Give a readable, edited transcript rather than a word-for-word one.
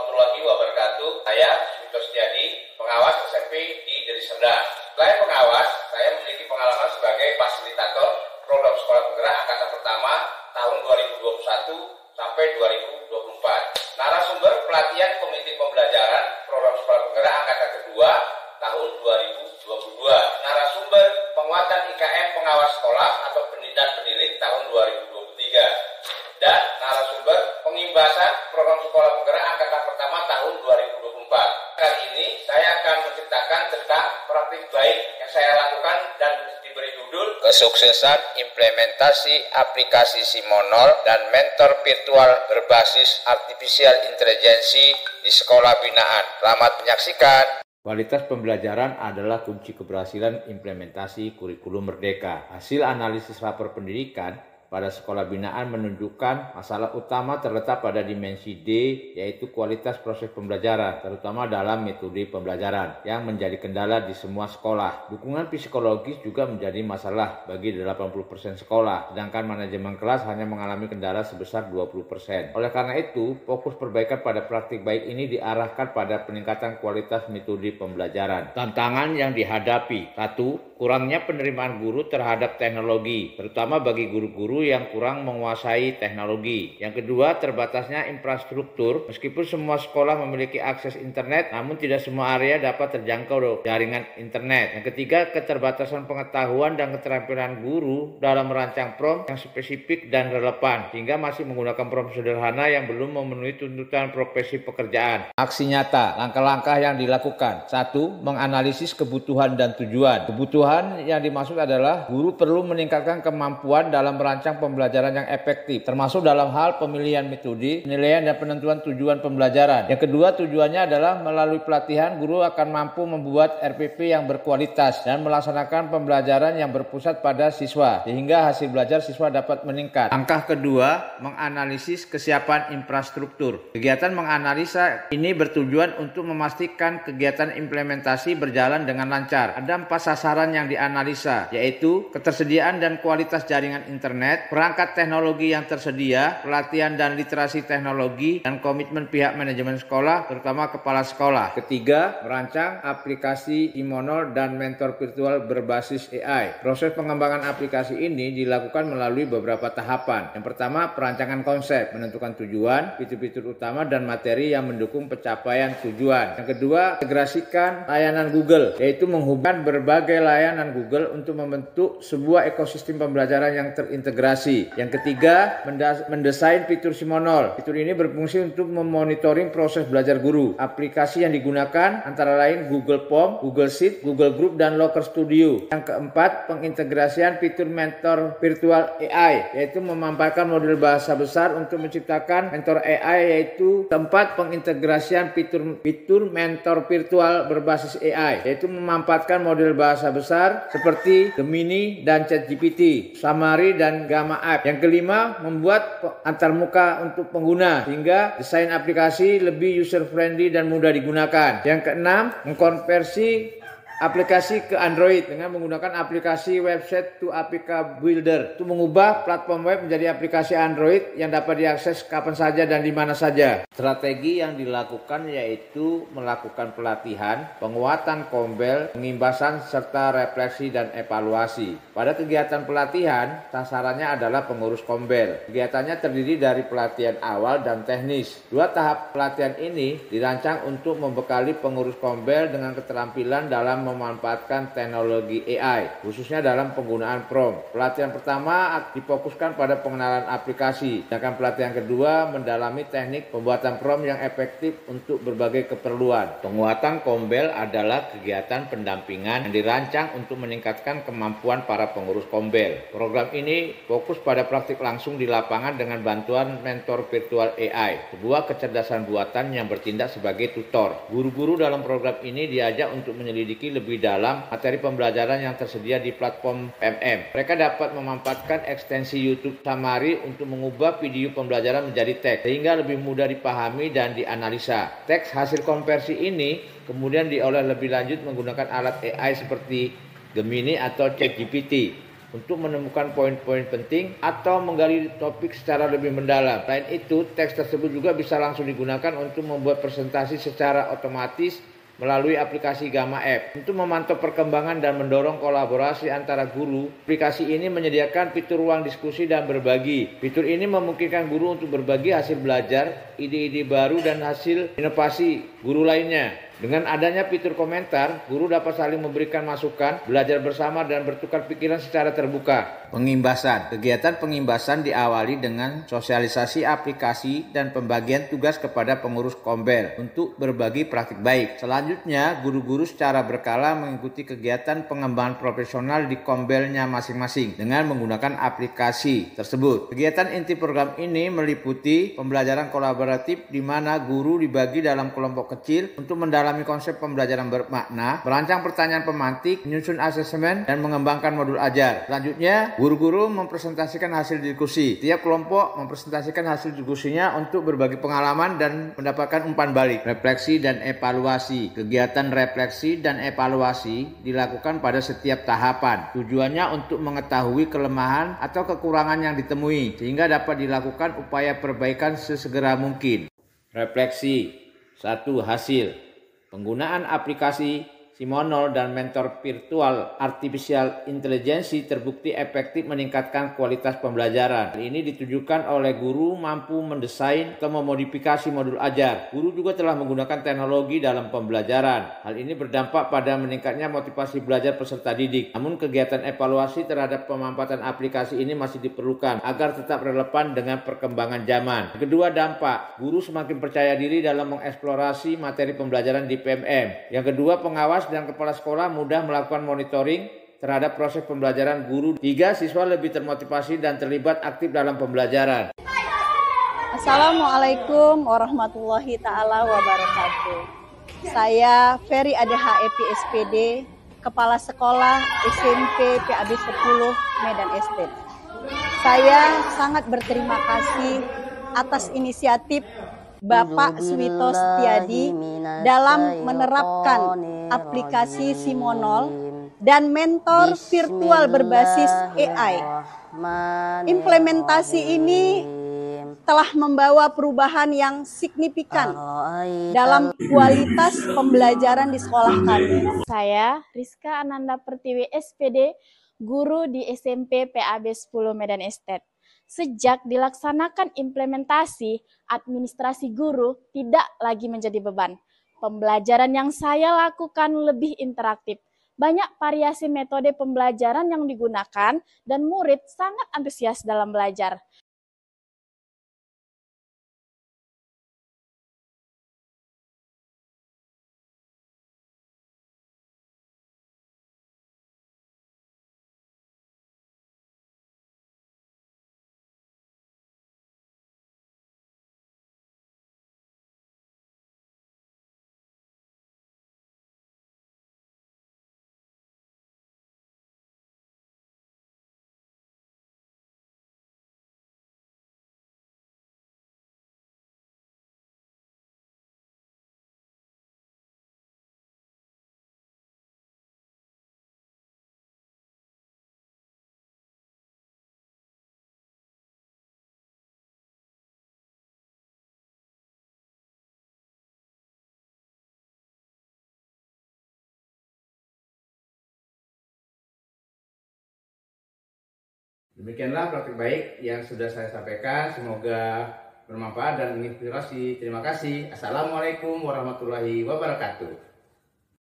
warahmatullahi wabarakatuh. Saya Suto Setiadi, pengawas SMP di Deli Serdang. Selain pengawas, saya memiliki pengalaman sebagai fasilitator program sekolah penggerak angkatan pertama tahun 2021 sampai 2024. Narasumber pelatihan komite pembelajaran program sekolah penggerak angkatan kedua tahun 2022. Narasumber penguatan IKM pengawas sekolah atau pendidik pendidik tahun 2023. Dan narasumber pengimbasan program sekolah penggerak angkatan pertama tahun 2024. Kali ini saya akan menceritakan tentang praktik baik yang saya lakukan dan diberi judul Kesuksesan Implementasi Aplikasi Simonol dan Mentor Virtual Berbasis Artificial Intelligence di Sekolah Binaan. Selamat menyaksikan. Kualitas pembelajaran adalah kunci keberhasilan implementasi kurikulum merdeka. Hasil analisis rapor pendidikan pada sekolah binaan menunjukkan masalah utama terletak pada dimensi D, yaitu kualitas proses pembelajaran, terutama dalam metode pembelajaran yang menjadi kendala di semua sekolah. Dukungan psikologis juga menjadi masalah bagi 80% sekolah, sedangkan manajemen kelas hanya mengalami kendala sebesar 20%. Oleh karena itu, fokus perbaikan pada praktik baik ini diarahkan pada peningkatan kualitas metode pembelajaran. Tantangan yang dihadapi: 1. Kurangnya penerimaan guru terhadap teknologi, terutama bagi guru-guru yang kurang menguasai teknologi. Yang kedua, terbatasnya infrastruktur. Meskipun semua sekolah memiliki akses internet, namun tidak semua area dapat terjangkau jaringan internet. Yang ketiga, keterbatasan pengetahuan dan keterampilan guru dalam merancang prompt yang spesifik dan relevan, sehingga masih menggunakan prompt sederhana yang belum memenuhi tuntutan profesi pekerjaan. Aksi nyata, langkah-langkah yang dilakukan. 1. Menganalisis kebutuhan dan tujuan. Kebutuhan yang dimaksud adalah guru perlu meningkatkan kemampuan dalam merancang pembelajaran yang efektif, termasuk dalam hal pemilihan metode, penilaian dan penentuan tujuan pembelajaran. Yang kedua, tujuannya adalah melalui pelatihan guru akan mampu membuat RPP yang berkualitas dan melaksanakan pembelajaran yang berpusat pada siswa, sehingga hasil belajar siswa dapat meningkat. Langkah kedua, menganalisis kesiapan infrastruktur. Kegiatan menganalisa ini bertujuan untuk memastikan kegiatan implementasi berjalan dengan lancar. Ada 4 sasaran yang dianalisa, yaitu ketersediaan dan kualitas jaringan internet, perangkat teknologi yang tersedia, pelatihan dan literasi teknologi, dan komitmen pihak manajemen sekolah, terutama kepala sekolah. Ketiga, merancang aplikasi Simonol dan mentor virtual berbasis AI. Proses pengembangan aplikasi ini dilakukan melalui beberapa tahapan. Yang pertama, perancangan konsep, menentukan tujuan, fitur-fitur utama, dan materi yang mendukung pencapaian tujuan. Yang kedua, integrasikan layanan Google, yaitu menghubungkan berbagai layanan Google untuk membentuk sebuah ekosistem pembelajaran yang terintegrasi. Yang ketiga, mendesain fitur Simonol. Fitur ini berfungsi untuk memonitoring proses belajar guru. Aplikasi yang digunakan antara lain Google Form, Google Sheet, Google Group, dan Locker Studio. Yang keempat, pengintegrasian fitur mentor virtual AI, yaitu memampaikan model bahasa besar untuk menciptakan mentor AI. Yaitu keempat, pengintegrasian fitur mentor virtual berbasis AI, yaitu memanfaatkan model bahasa besar seperti Gemini dan ChatGPT, Summary dan Gamma App. Yang kelima, membuat antarmuka untuk pengguna sehingga desain aplikasi lebih user friendly dan mudah digunakan. Yang keenam, mengkonversi aplikasi ke Android dengan menggunakan aplikasi Website to APK Builder untuk mengubah platform web menjadi aplikasi Android yang dapat diakses kapan saja dan di mana saja. Strategi yang dilakukan yaitu melakukan pelatihan, penguatan kombel, pengimbasan serta refleksi dan evaluasi. Pada kegiatan pelatihan, sasarannya adalah pengurus kombel. Kegiatannya terdiri dari pelatihan awal dan teknis. 2 tahap pelatihan ini dirancang untuk membekali pengurus kombel dengan keterampilan dalam memanfaatkan teknologi AI, khususnya dalam penggunaan prompt. Pelatihan pertama difokuskan pada pengenalan aplikasi, sedangkan pelatihan kedua mendalami teknik pembuatan prompt yang efektif untuk berbagai keperluan. Penguatan kombel adalah kegiatan pendampingan yang dirancang untuk meningkatkan kemampuan para pengurus kombel. Program ini fokus pada praktik langsung di lapangan dengan bantuan mentor virtual AI, sebuah kecerdasan buatan yang bertindak sebagai tutor. Guru-guru dalam program ini diajak untuk menyelidiki lebih dalam materi pembelajaran yang tersedia di platform PMM. Mereka dapat memanfaatkan ekstensi YouTube Summary untuk mengubah video pembelajaran menjadi teks, sehingga lebih mudah dipahami dan dianalisa. Teks hasil konversi ini kemudian diolah lebih lanjut menggunakan alat AI seperti Gemini atau ChatGPT. untuk menemukan poin-poin penting atau menggali topik secara lebih mendalam. Selain itu, teks tersebut juga bisa langsung digunakan untuk membuat presentasi secara otomatis melalui aplikasi Gamma App. Untuk memantau perkembangan dan mendorong kolaborasi antara guru, aplikasi ini menyediakan fitur ruang diskusi dan berbagi. Fitur ini memungkinkan guru untuk berbagi hasil belajar, ide-ide baru, dan hasil inovasi guru lainnya. Dengan adanya fitur komentar, guru dapat saling memberikan masukan, belajar bersama, dan bertukar pikiran secara terbuka. Pengimbasan. Kegiatan pengimbasan diawali dengan sosialisasi aplikasi dan pembagian tugas kepada pengurus Kombel untuk berbagi praktik baik. Selanjutnya, guru-guru secara berkala mengikuti kegiatan pengembangan profesional di Kombelnya masing-masing dengan menggunakan aplikasi tersebut. Kegiatan inti program ini meliputi pembelajaran kolaboratif di mana guru dibagi dalam kelompok kecil untuk mendalami konsep pembelajaran bermakna, merancang pertanyaan pemantik, menyusun asesmen, dan mengembangkan modul ajar. Selanjutnya, guru-guru mempresentasikan hasil diskusi. Tiap kelompok mempresentasikan hasil diskusinya untuk berbagi pengalaman dan mendapatkan umpan balik. Refleksi dan evaluasi. Kegiatan refleksi dan evaluasi dilakukan pada setiap tahapan. Tujuannya untuk mengetahui kelemahan atau kekurangan yang ditemui, sehingga dapat dilakukan upaya perbaikan sesegera mungkin. Refleksi. 1. Hasil. Penggunaan aplikasi Simonol dan mentor virtual artificial intelligence terbukti efektif meningkatkan kualitas pembelajaran. Hal ini ditujukan oleh guru mampu mendesain atau memodifikasi modul ajar. Guru juga telah menggunakan teknologi dalam pembelajaran. Hal ini berdampak pada meningkatnya motivasi belajar peserta didik. Namun kegiatan evaluasi terhadap pemanfaatan aplikasi ini masih diperlukan agar tetap relevan dengan perkembangan zaman. Kedua, dampak. Guru semakin percaya diri dalam mengeksplorasi materi pembelajaran di PMM. Yang kedua, pengawas dan kepala sekolah mudah melakukan monitoring terhadap proses pembelajaran guru. 3. Siswa lebih termotivasi dan terlibat aktif dalam pembelajaran. Assalamualaikum warahmatullahi ta'ala wabarakatuh. Saya Ferry ADH Epi SPD, Kepala Sekolah SMP PAB 10 Medan Estate. Saya sangat berterima kasih atas inisiatif Bapak Suwito Setiadi dalam menerapkan aplikasi Simonol dan mentor virtual berbasis AI. Implementasi ini telah membawa perubahan yang signifikan dalam kualitas pembelajaran di sekolah kami. Saya Rizka Ananda Pertiwi SPD, guru di SMP PAB 10 Medan Estate. Sejak dilaksanakan implementasi, administrasi guru tidak lagi menjadi beban. Pembelajaran yang saya lakukan lebih interaktif. Banyak variasi metode pembelajaran yang digunakan dan murid sangat antusias dalam belajar. Demikianlah praktik baik yang sudah saya sampaikan. Semoga bermanfaat dan menginspirasi. Terima kasih. Assalamualaikum warahmatullahi wabarakatuh.